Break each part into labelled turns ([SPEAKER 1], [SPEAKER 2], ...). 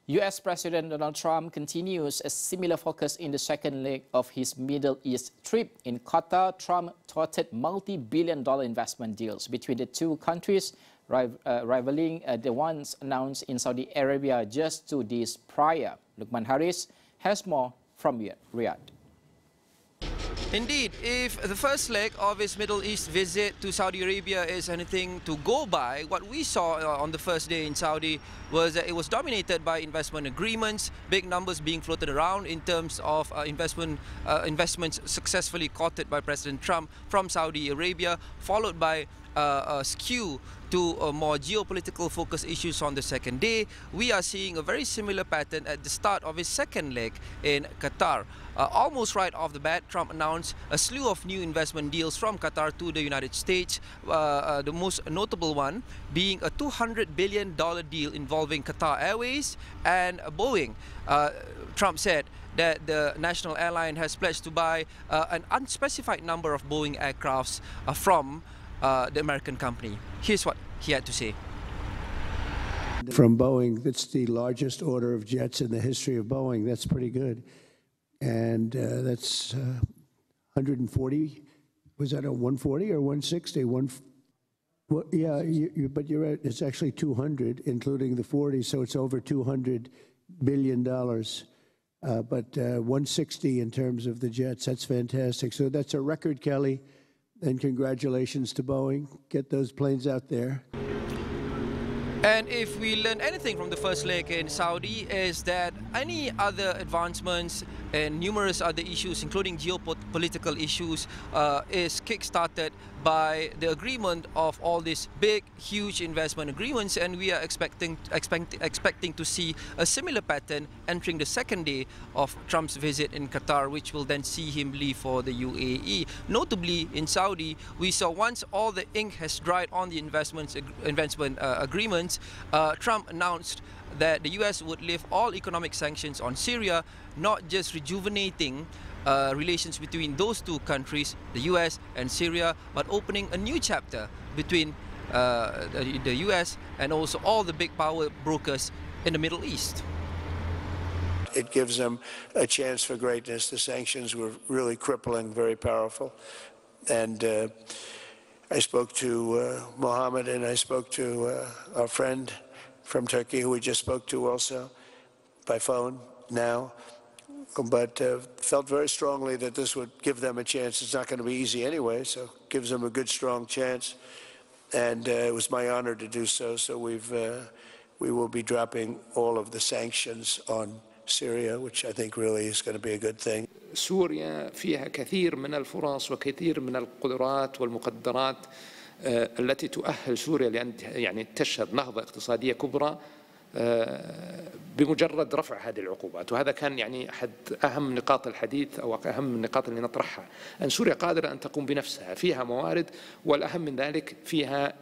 [SPEAKER 1] US President Donald Trump continues a similar focus in the second leg of his Middle East trip. In Qatar, Trump touted multi-billion-dollar investment deals between the two countries, rivaling the ones announced in Saudi Arabia just 2 days prior. Lukman Haris has more from Riyadh.
[SPEAKER 2] Indeed, if the first leg of his Middle East visit to Saudi Arabia is anything to go by, what we saw on the first day in Saudi was that it was dominated by investment agreements, big numbers being floated around in terms of investments successfully courted by President Trump from Saudi Arabia, followed by a skew to more geopolitical focus issues on the second day. We are seeing a very similar pattern at the start of his second leg in Qatar. Almost right off the bat, Trump announced a slew of new investment deals from Qatar to the United States, the most notable one being a $200 billion deal involving Qatar Airways and Boeing. Trump said that the national airline has pledged to buy an unspecified number of Boeing aircrafts from the American company. Here's what he had to say.
[SPEAKER 3] From Boeing, that's the largest order of jets in the history of Boeing. That's pretty good. And that's 140. Was that a 140 or 160? Well, yeah, but you're right. It's actually 200, including the 40. So it's over $200 billion. But 160 in terms of the jets. That's fantastic. So that's a record, Kelly. And congratulations to Boeing. Get those planes out there.
[SPEAKER 2] And if we learn anything from the first leg in Saudi, is that any other advancements and numerous other issues, including geopolitical issues, is kick-started by the agreement of all these big, huge investment agreements, and we are expecting to see a similar pattern entering the second day of Trump's visit in Qatar, which will then see him leave for the UAE. Notably, in Saudi, we saw once all the ink has dried on the investment agreements, Trump announced that the US would lift all economic sanctions on Syria, not just rejuvenating relations between those two countries, the US and Syria, but opening a new chapter between the US and also all the big power brokers in the Middle East.
[SPEAKER 4] It gives them a chance for greatness. The sanctions were really crippling, very powerful. And I spoke to Mohammed, and I spoke to our friend from Turkey, who we just spoke to also by phone now, but felt very strongly that this would give them a chance. It's not going to be easy anyway, so it gives them a good, strong chance. And it was my honor to do so. So we will be dropping all of the sanctions on Syria, which I think really is going to be a good thing.
[SPEAKER 5] سوريا فيها كثير من الفرص وكثير من القدرات والمقدرات التي تؤهل سوريا لأن يعني تشهد نهضة اقتصادية كبرى بمجرد رفع هذه العقوبات. وهذا كان يعني أحد أهم نقاط الحديث أو أهم النقاط اللي نطرحها، أن سوريا قادرة أن تقوم بنفسها، فيها موارد، والأهم من ذلك فيها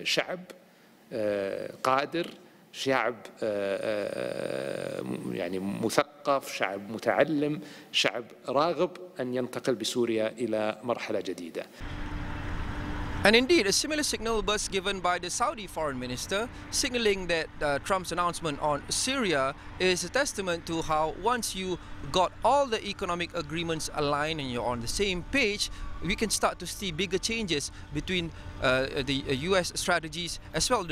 [SPEAKER 5] شعب قادر، شعب يعني مثقف، شعب متعلم، شعب راغب أن ينتقل بسوريا إلى مرحلة جديدة.
[SPEAKER 2] And indeed, a similar signal was given by the Saudi foreign minister, signaling that Trump's announcement on Syria is a testament to how once you got all the economic agreements aligned and you're on the same page, we can start to see bigger changes between the US strategies as well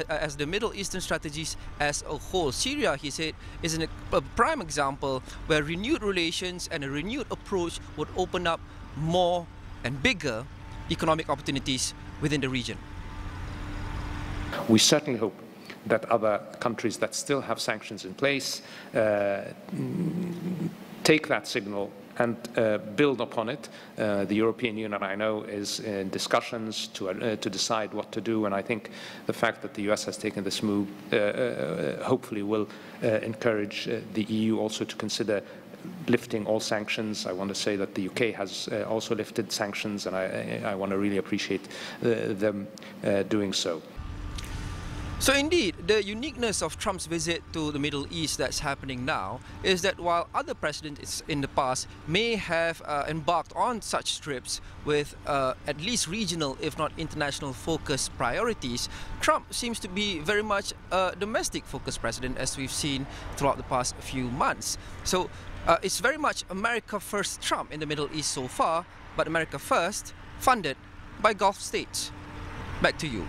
[SPEAKER 2] as the Middle Eastern strategies as a whole. Syria, he said, is a prime example where renewed relations and a renewed approach would open up more and bigger economic opportunities within the region.
[SPEAKER 5] We certainly hope that other countries that still have sanctions in place take that signal and build upon it. The European Union, I know, is in discussions to decide what to do, and I think the fact that the US has taken this move hopefully will encourage the EU also to consider lifting all sanctions. I want to say that the UK has also lifted sanctions, and I want to really appreciate them doing so.
[SPEAKER 2] So indeed, the uniqueness of Trump's visit to the Middle East that's happening now is that while other presidents in the past may have embarked on such trips with at least regional, if not international focused priorities, Trump seems to be very much a domestic focused president, as we've seen throughout the past few months. So it's very much America first Trump in the Middle East so far, but America first funded by Gulf states. Back to you.